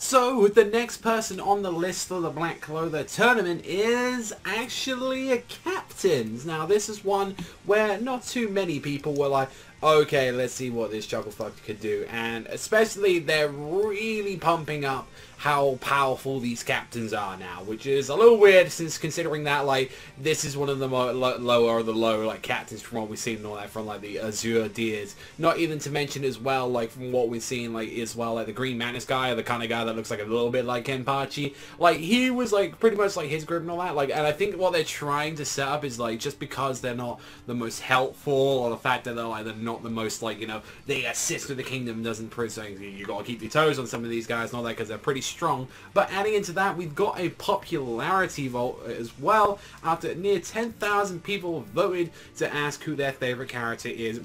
So, the next person on the list for the Black Clover tournament is actually a captain. Now, this is one where not too many people were like, okay, let's see what this Chucklefuck could do. And especially, they're really pumping up how powerful these captains are now, which is a little weird since considering that, like, this is one of the lower of the low, like, captains from what we've seen and all that from, like, the Azure Deers. Not even to mention as well, like, from what we've seen, like, as well, like, the Green Mantis guy, the kind of guy that looks like a little bit like Kenpachi. Like, he was, like, pretty much, like, his group and all that. Like, and I think what they're trying to set up is, like, just because they're not the most helpful, or the fact that they're not the most, like, you know, they assist with the kingdom doesn't prove something. You gotta keep your toes on some of these guys and all that because they're pretty strong. But adding into that, we've got a popularity vote as well, after near 10,000 people voted to ask who their favorite character is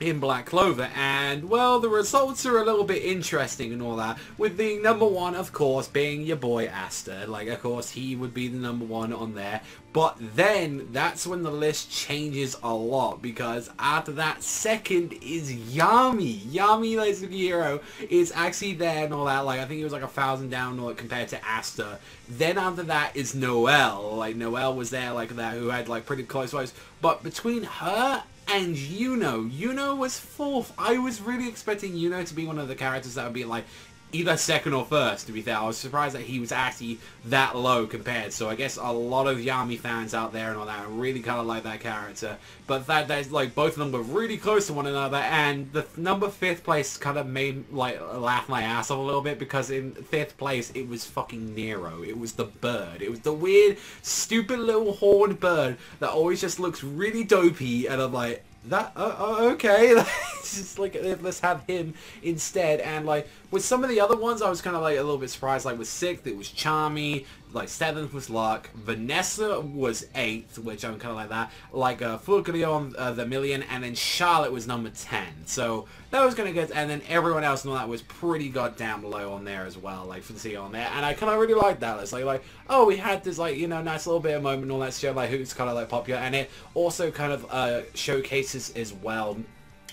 in Black Clover, and well, the results are a little bit interesting and all that, with the number one, of course, being your boy Aster. Like, of course, he would be the number one on there, but then that's when the list changes a lot, because after that, second is Yami. Yami, like, the hero, is actually there and all that. Like, I think he was like 1,000 down or compared to Aster. Then after that is Noelle. Like, Noelle was there like that, who had like pretty close votes, but between her and Yuno was fourth. I was really expecting Yuno to be one of the characters that would be like either second or first, to be fair. I was surprised that he was actually that low compared. So I guess a lot of Yami fans out there and all that really kind of like that character. But that's like both of them were really close to one another, and the number 5th place kind of made like laugh my ass off a little bit, because in 5th place it was fucking Nero. It was the bird. It was the weird, stupid little horned bird that always just looks really dopey, and I'm like, that okay. It's just like, let's have him instead. And like with some of the other ones, I was kind of like a little bit surprised. Like with 6th, it was Charmy. Like 7th was Luck. Vanessa was 8th, which I'm kind of like that. Like Fulcrio on the Million, and then Charlotte was number 10. So that was kind of good. And then everyone else and all that was pretty goddamn low on there as well. Like for the CEO on there, and I kind of really liked that. It's like oh, we had this like, you know, nice little bit of moment and all that show, like who's kind of like popular, and it also kind of showcases as well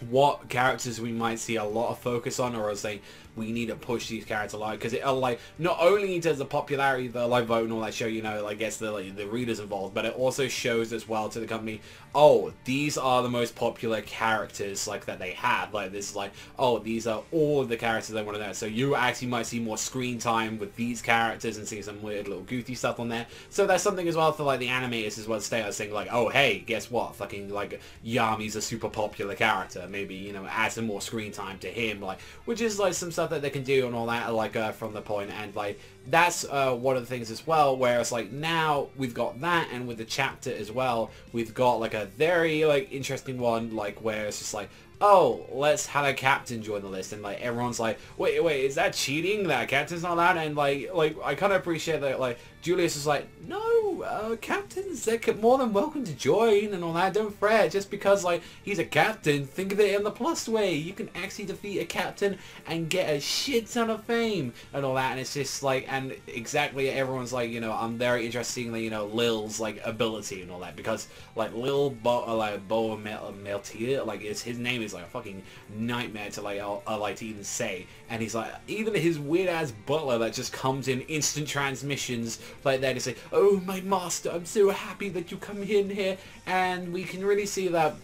what characters we might see a lot of focus on, or say we need to push these characters a lot, because it like not only does the popularity, the like vote and all that show, you know, like gets the readers involved, but it also shows as well to the company, oh, these are the most popular characters like that they have. Like this is like, oh, these are all of the characters they want to know. So you actually might see more screen time with these characters and see some weird little goofy stuff on there. So that's something as well for like the animators as well to stay out saying like, oh hey, guess what? Fucking like Yami's a super popular character. Maybe, you know, add some more screen time to him, like, which is like some stuff that they can do and all that, like from the point. And like that's one of the things as well, where it's like now we've got that, and with the chapter as well, we've got like a very like interesting one, like where it's just like, oh, let's have a captain join the list, and like everyone's like, wait, is that cheating? That captain's not allowed? And like I kind of appreciate that. Like Julius is like, no, captains, they're more than welcome to join and all that. Don't fret, just because like he's a captain. Think of it in the plus way. You can actually defeat a captain and get a shit ton of fame and all that. And it's just like, and exactly, everyone's like, you know, I'm very interested in, you know, Lil's like ability and all that, because like Lil Bo Meltier, like his name is like a fucking nightmare to like to even say. And he's like, even his weird ass butler that just comes in instant transmissions like that to say, oh my master, I'm so happy that you come in here. And we can really see that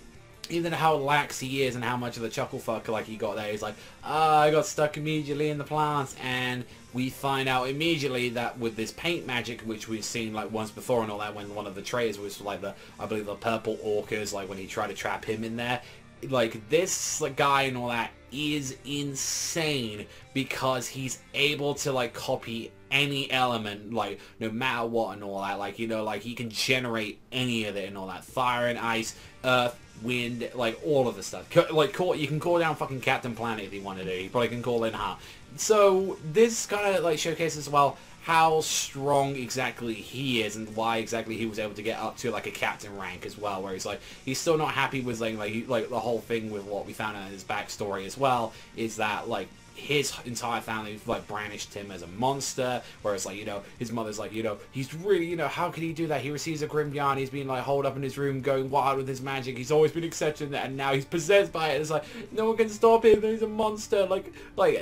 even how lax he is and how much of the Chucklefuck like he got there. He's like, I got stuck immediately in the plants. And we find out immediately that with this paint magic, which we've seen like once before and all that, when one of the trays was like I believe the purple orcas, like when he tried to trap him in there, like this guy and all that is insane, because he's able to like copy any element, like no matter what and all that. Like, you know, like he can generate any of it and all that, fire and ice, earth, wind, like all of the stuff. Like you can call down fucking Captain Planet if you wanted to. You probably can call in Heart. So this kind of like showcases as well how strong exactly he is, and why exactly he was able to get up to like a captain rank as well, where he's like, he's still not happy with like the whole thing with what we found out in his backstory as well, is that like his entire family like brandished him as a monster, whereas like, you know, his mother's like, you know, he's really, you know, how can he do that? He receives a grim yarn, he's been like holed up in his room going wild with his magic, he's always been accepting that, and now he's possessed by it. It's like, no one can stop him, he's a monster, like,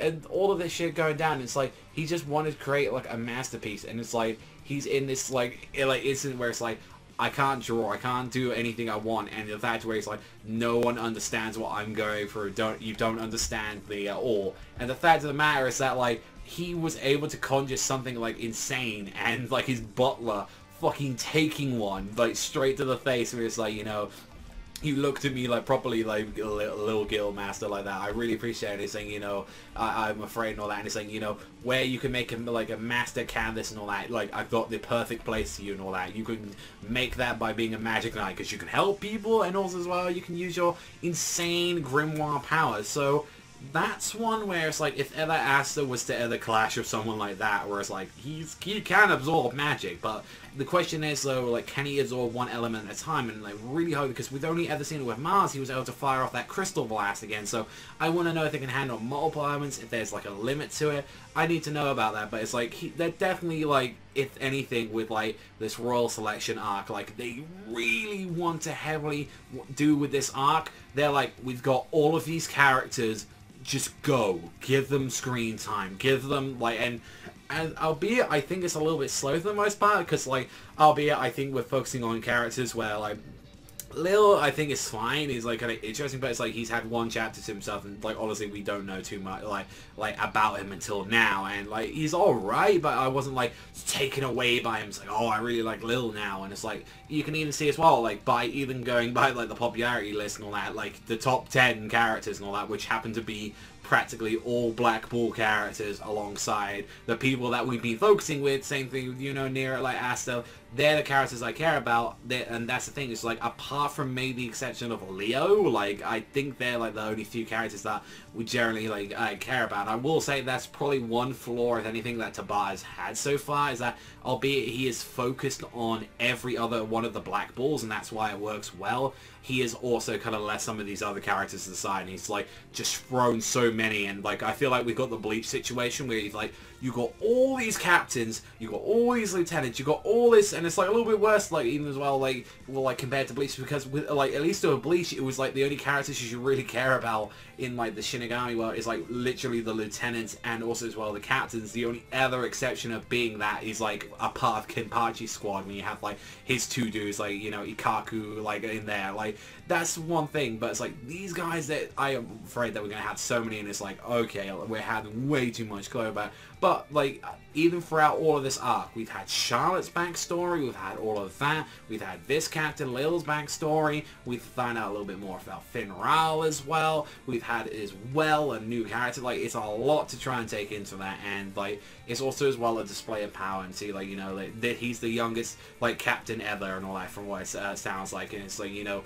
and all of this shit going down. It's like, he just wanted to create like a masterpiece, and it's like, he's in this like incident where it's like, I can't draw, I can't do anything I want, and the fact where it's like, no one understands what I'm going through, you don't understand me at all. And the fact of the matter is that like, he was able to conjure something like insane, and like his butler fucking taking one like straight to the face, where it's like, you know, he looked at me like properly like a little guild master like that. I really appreciate it. He's saying, you know, I'm afraid and all that, and he's saying, you know, where you can make him like a master canvas and all that, like I've got the perfect place for you and all that. You can make that by being a magic knight, because you can help people, and also as well you can use your insane grimoire powers. So that's one where it's like, if ever Asta was to ever clash with someone like that, where it's like, he can absorb magic, but the question is though, like, can he absorb one element at a time? And like, really hope, because we've only ever seen it with Mars, he was able to fire off that crystal blast again. So I want to know if they can handle multiple elements, if there's like a limit to it. I need to know about that. But it's like, they're definitely like, if anything, with like this royal selection arc, like they really want to heavily do with this arc. They're like, we've got all of these characters, just go, give them screen time, give them like, and albeit I think it's a little bit slow for the most part, because like, albeit I think we're focusing on characters where like Lil, I think is fine. He's like kind of interesting, but it's like he's had one chapter to himself, and like honestly, we don't know too much like about him until now. And like he's all right, but I wasn't like taken away by him. It's like, oh, I really like Lil now, and it's like you can even see as well, like by even going by like the popularity list and all that, like the top 10 characters and all that, which happen to be practically all Black Ball characters alongside the people that we've been focusing with. Same thing with, you know, near like Asta. They're the characters I care about, and that's the thing. It's like, apart from maybe the exception of Leo, like I think they're like the only few characters that we generally like care about. I will say that's probably one flaw, if anything, that Tobias had so far, is that albeit he is focused on every other one of the Black Balls, and that's why it works well, he is also kind of left some of these other characters to the side, and he's like just thrown so many. And like I feel like we've got the Bleach situation where he's like, you got all these captains, you got all these lieutenants, you got all this, and it's like a little bit worse, like even as well, like compared to Bleach, because with like at least with Bleach, it was like the only characters you should really care about in like the Shinigami world is like literally the lieutenants, and also as well the captains. The only other exception of being that is like a part of Kenpachi's squad, when you have like his two dudes, like, you know, Ikaku like in there. Like that's one thing, but it's like these guys that I am afraid that we're gonna have so many, and it's like, okay, we're having way too much Clover. But like even throughout all of this arc, we've had Charlotte's backstory, we've had all of that, we've had this Captain Lil's backstory, we've found out a little bit more about Finral as well, we've had as well a new character. Like it's a lot to try and take into that, and like it's also as well a display of power, and see like, you know, like, that he's the youngest like captain ever and all that, from what it sounds like. And it's like, you know,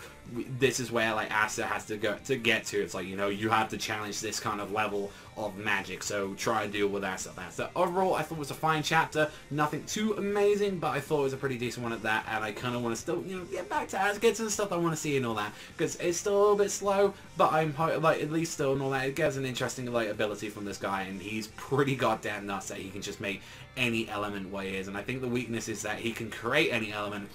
this is where like Asta has to get to. It's like, you know, you have to challenge this kind of level of magic, so try and deal with that stuff. So overall, I thought it was a fine chapter, nothing too amazing, but I thought it was a pretty decent one at that. And I kind of want to still, you know, get back to Asta, get to the stuff I want to see and all that, because it's still a little bit slow, but I'm like at least still and all that. It gets an interesting like ability from this guy, and he's pretty goddamn nuts that he can just make any element what he is. And I think the weakness is that he can create any element,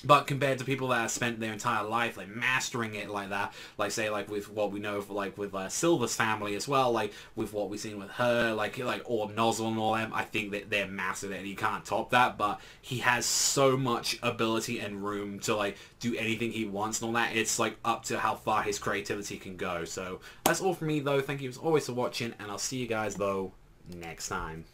but compared to people that have spent their entire life like mastering it like that, like say like with what we know, like with Silver's family as well, like with what we've seen with her, like or Nozzle and all them, I think that they're mastered it and he can't top that. But he has so much ability and room to like do anything he wants and all that. It's like up to how far his creativity can go. So that's all from me though. Thank you as always for watching, and I'll see you guys though next time.